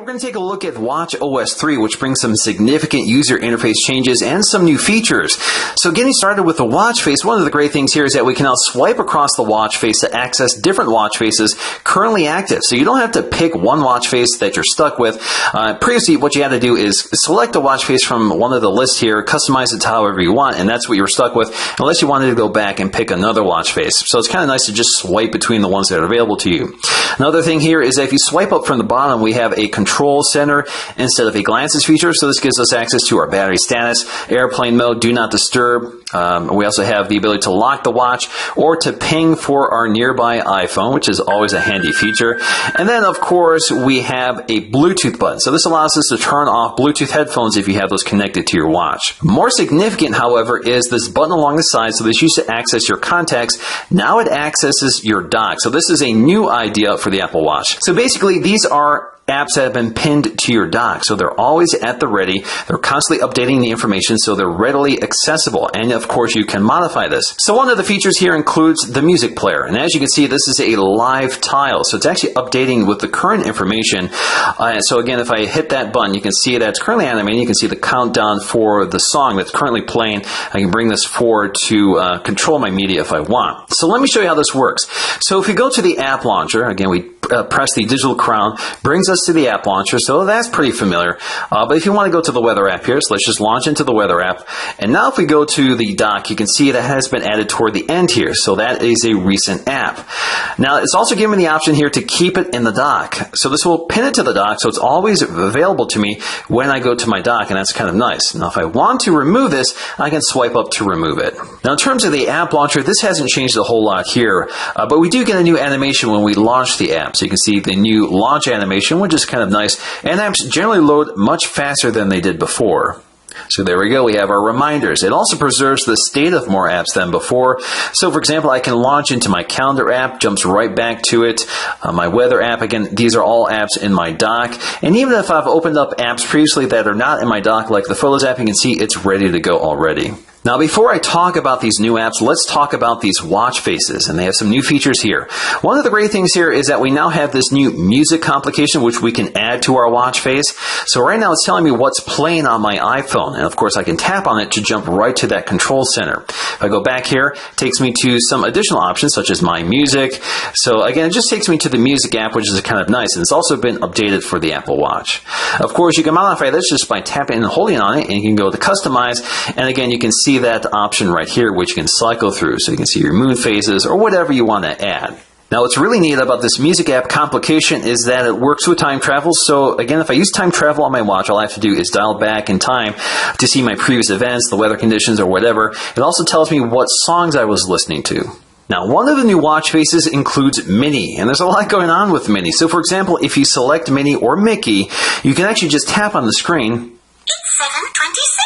going to take a look at Watch OS 3, which brings some significant user interface changes and some new features. So getting started with the watch face, one of the great things here is that we can now swipe across the watch face to access different watch faces currently active. So you don't have to pick one watch face that you're stuck with. Previously, what you had to do is select a watch face from one of the lists here, customize it to however you want, and that's what you were stuck with, unless you wanted to go back and pick another watch face. So it's kind of nice to just swipe between the ones that are available to you. Another thing here is that if you swipe up from the bottom, we have a control center instead of a glances feature. So this gives us access to our battery status, airplane mode, do not disturb. We also have the ability to lock the watch or to ping for our nearby iPhone, which is always a handy feature. And then, of course, we have a Bluetooth button. So this allows us to turn off Bluetooth headphones if you have those connected to your watch. More significant, however, is this button along the side. So this used to access your contacts. Now it accesses your dock. So this is a new idea for the Apple Watch. So basically, these are apps that have been pinned to your dock. So they're always at the ready. They're constantly updating the information so they're readily accessible. And of course, you can modify this. So one of the features here includes the music player. And as you can see, this is a live tile. So it's actually updating with the current information. So again, if I hit that button, you can see that it's currently animating. You can see the countdown for the song that's currently playing. I can bring this forward to control my media if I want. So let me show you how this works. So if we go to the app launcher, again, we press the digital crown, brings us to the app launcher, so that's pretty familiar. But if you want to go to the weather app here, so let's just launch into the weather app. And now if we go to the dock, you can see that has been added toward the end here. So that is a recent app. Now it's also given me the option here to keep it in the dock. So this will pin it to the dock, so it's always available to me when I go to my dock, and that's kind of nice. Now if I want to remove this, I can swipe up to remove it. Now in terms of the app launcher, this hasn't changed a whole lot here, but we do get a new animation when we launch the app. So you can see the new launch animation, which is kind of nice, and apps generally load much faster than they did before. So there we go, we have our reminders. It also preserves the state of more apps than before. So for example, I can launch into my calendar app, jumps right back to it. My weather app, again, these are all apps in my dock. And even if I've opened up apps previously that are not in my dock, like the Photos app, you can see it's ready to go already. Now, before I talk about these new apps, let's talk about these watch faces, and they have some new features here. One of the great things here is that we now have this new music complication, which we can add to our watch face. So right now it's telling me what's playing on my iPhone, and of course I can tap on it to jump right to that control center. If I go back here, it takes me to some additional options, such as My Music. So again, it just takes me to the Music app, which is kind of nice, and it's also been updated for the Apple Watch. Of course, you can modify this just by tapping and holding on it, and you can go to Customize, and again, you can see that option right here, which you can cycle through, so you can see your moon phases or whatever you want to add. Now, what's really neat about this music app complication is that it works with time travel. So again, if I use time travel on my watch, all I have to do is dial back in time to see my previous events, the weather conditions, or whatever. It also tells me what songs I was listening to. Now, one of the new watch faces includes Minnie, and there's a lot going on with Minnie. So for example, if you select Minnie or Mickey, you can actually just tap on the screen. It's 7:26.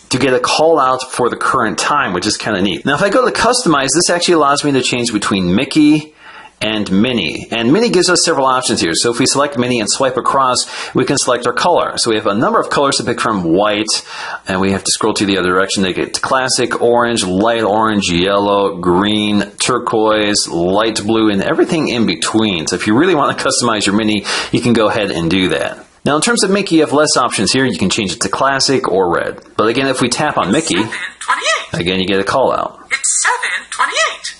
To get a call out for the current time, which is kind of neat. Now, if I go to Customize, this actually allows me to change between Mickey and Minnie. And Minnie gives us several options here. So if we select Minnie and swipe across, we can select our color. So we have a number of colors to pick from: white, and we have to scroll to the other direction to get to classic, orange, light orange, yellow, green, turquoise, light blue, and everything in between. So if you really want to customize your Minnie, you can go ahead and do that. Now, in terms of Mickey, you have less options here. You can change it to classic or red. But again, if we tap on Mickey, 7:28. again, you get a call out. It's 7:28.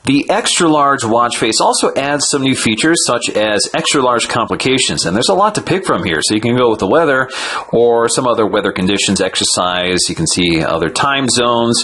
The extra large watch face also adds some new features, such as extra large complications. And there's a lot to pick from here. So you can go with the weather or some other weather conditions, exercise. You can see other time zones.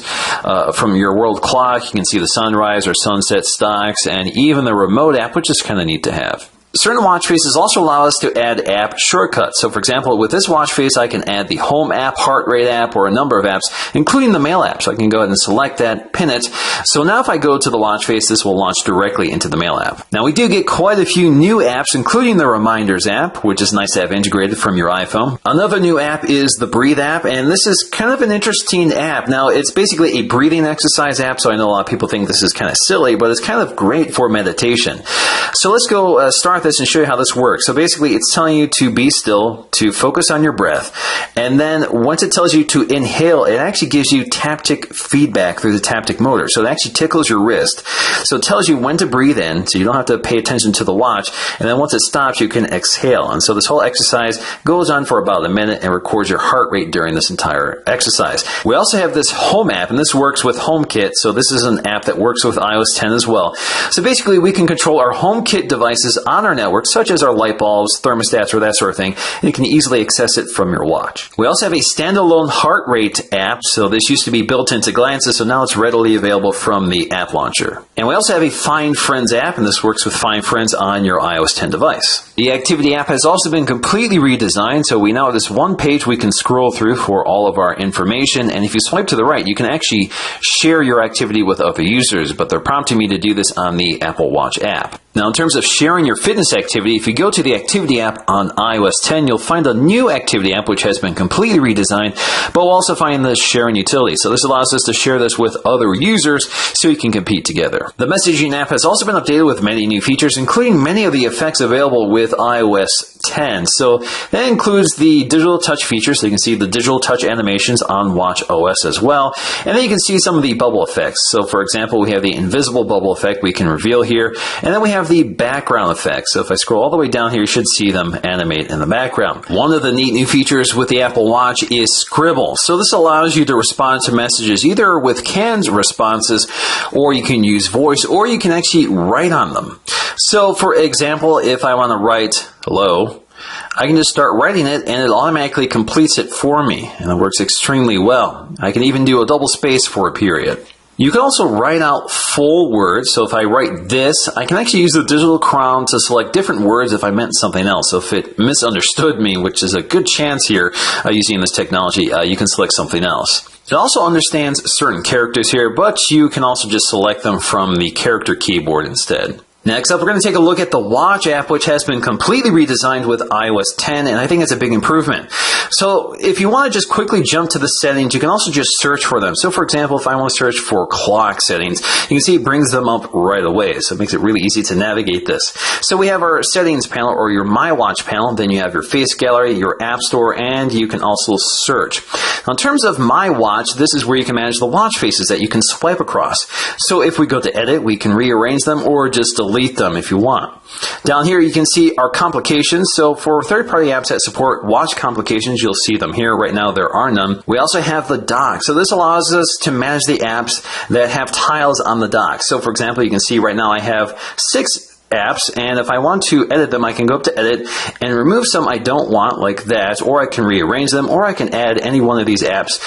From your world clock, you can see the sunrise or sunset stocks, and even the remote app, which is kind of neat to have. Certain watch faces also allow us to add app shortcuts. So for example, with this watch face, I can add the home app, heart rate app, or a number of apps, including the mail app. So I can go ahead and select that, pin it. So now if I go to the watch face, this will launch directly into the mail app. Now we do get quite a few new apps, including the Reminders app, which is nice to have integrated from your iPhone. Another new app is the Breathe app, and this is kind of an interesting app. Now it's basically a breathing exercise app, so I know a lot of people think this is kind of silly, but it's kind of great for meditation. So let's go start this this and show you how this works. So basically, it's telling you to be still, to focus on your breath, and then once it tells you to inhale, it actually gives you taptic feedback through the taptic motor. So it actually tickles your wrist. So it tells you when to breathe in, so you don't have to pay attention to the watch, and then once it stops, you can exhale. And so this whole exercise goes on for about a minute and records your heart rate during this entire exercise. We also have this home app, and this works with HomeKit. So this is an app that works with iOS 10 as well. So basically, we can control our HomeKit devices on our network, such as our light bulbs, thermostats, or that sort of thing, and you can easily access it from your watch. We also have a standalone heart rate app. So this used to be built into Glances, so now it's readily available from the app launcher. And we also have a Find Friends app, and this works with Find Friends on your iOS 10 device. The Activity app has also been completely redesigned, so we now have this one page we can scroll through for all of our information, and if you swipe to the right, you can actually share your activity with other users, but they're prompting me to do this on the Apple Watch app. Now, in terms of sharing your fitness activity, if you go to the Activity app on iOS 10, you'll find a new Activity app which has been completely redesigned, but we'll also find the sharing utility. So this allows us to share this with other users so you can compete together. The messaging app has also been updated with many new features, including many of the effects available with iOS 10. So that includes the digital touch feature, so you can see the digital touch animations on Watch OS as well. And then you can see some of the bubble effects. So for example, we have the invisible bubble effect we can reveal here, and then we have the background effects. So if I scroll all the way down here, you should see them animate in the background. One of the neat new features with the Apple Watch is Scribble. So this allows you to respond to messages either with canned responses, or you can use voice, or you can actually write on them. So for example, if I want to write hello, I can just start writing it and it automatically completes it for me, and it works extremely well. I can even do a double space for a period. You can also write out full words. So if I write this, I can actually use the digital crown to select different words if I meant something else. So if it misunderstood me, which is a good chance here using this technology, you can select something else. It also understands certain characters here, but you can also just select them from the character keyboard instead. Next up, we're going to take a look at the Watch app, which has been completely redesigned with iOS 10, and I think it's a big improvement. So if you want to just quickly jump to the settings, you can also just search for them. So for example, if I want to search for clock settings, you can see it brings them up right away. So it makes it really easy to navigate this. So we have our settings panel, or your My Watch panel. Then you have your face gallery, your app store, and you can also search. Now in terms of My Watch, this is where you can manage the watch faces that you can swipe across. So if we go to edit, we can rearrange them or just delete them if you want. Down here you can see our complications. So for third-party apps that support watch complications, you'll see them here. Right now there are none. We also have the dock. So this allows us to manage the apps that have tiles on the dock. So for example, you can see right now I have 6 apps, and if I want to edit them, I can go up to edit and remove some I don't want, like that, or I can rearrange them, or I can add any one of these apps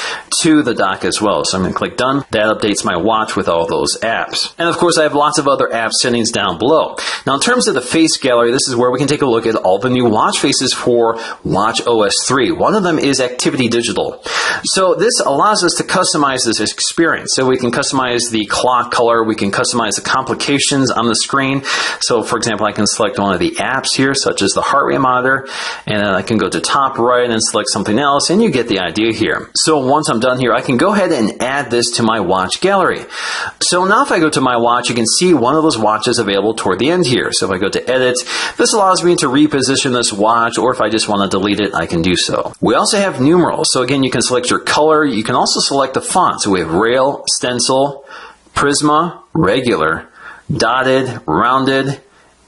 to the dock as well. So I'm going to click done. That updates my watch with all those apps. And of course, I have lots of other app settings down below. Now in terms of the face gallery, this is where we can take a look at all the new watch faces for Watch OS 3. One of them is Activity Digital. So this allows us to customize this experience. So we can customize the clock color, we can customize the complications on the screen. So for example, I can select one of the apps here, such as the heart rate monitor, and then I can go to top right and select something else, and you get the idea here. So once I'm done here, I can go ahead and add this to my watch gallery. So now if I go to my watch, you can see one of those watches available toward the end here. So if I go to edit, this allows me to reposition this watch, or if I just want to delete it, I can do so. We also have numerals. So again, you can select your color. You can also select the font. So we have Rail, Stencil, Prisma, Regular, Dotted, Rounded,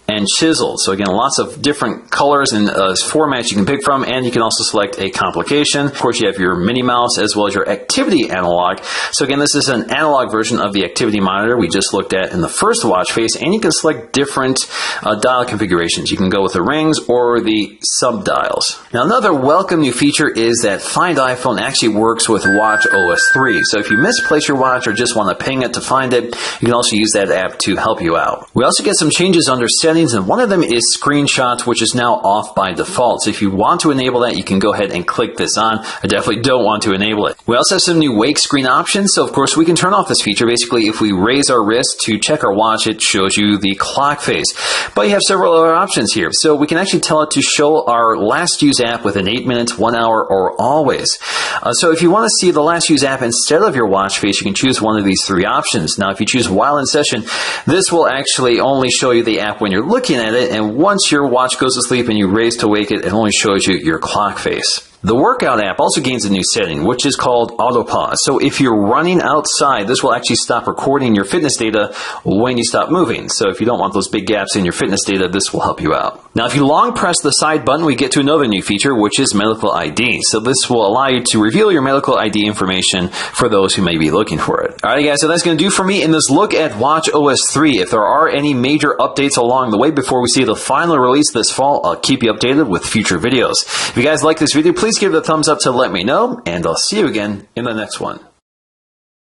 and chiseled. So again, lots of different colors and formats you can pick from, and you can also select a complication. Of course, you have your mini mouse as well as your activity analog. So again, this is an analog version of the activity monitor we just looked at in the first watch face, and you can select different dial configurations. You can go with the rings or the sub dials. Now, another welcome new feature is that Find iPhone actually works with Watch OS 3. So if you misplace your watch or just want to ping it to find it, you can also use that app to help you out. We also get some changes under settings, and one of them is screenshots, which is now off by default. So if you want to enable that, you can go ahead and click this on. I definitely don't want to enable it. We also have some new wake screen options. So of course, we can turn off this feature. Basically, if we raise our wrist to check our watch, it shows you the clock face. But you have several other options here. So we can actually tell it to show our last use app within 8 minutes, 1 hour, or always. So if you want to see the last use app instead of your watch face, you can choose one of these 3 options. Now, if you choose while in session, this will actually only show you the app when you're you're looking at it, and once your watch goes to sleep and you raise to wake it, it only shows you your clock face. The workout app also gains a new setting, which is called auto pause. So if you're running outside, this will actually stop recording your fitness data when you stop moving. So if you don't want those big gaps in your fitness data, this will help you out. Now, if you long press the side button, we get to another new feature, which is medical ID. So this will allow you to reveal your medical ID information for those who may be looking for it. Alright guys, so that's going to do for me in this look at Watch OS 3. If there are any major updates along the way before we see the final release this fall, I'll keep you updated with future videos. If you guys like this video, please give it a thumbs up to let me know, and I'll see you again in the next one.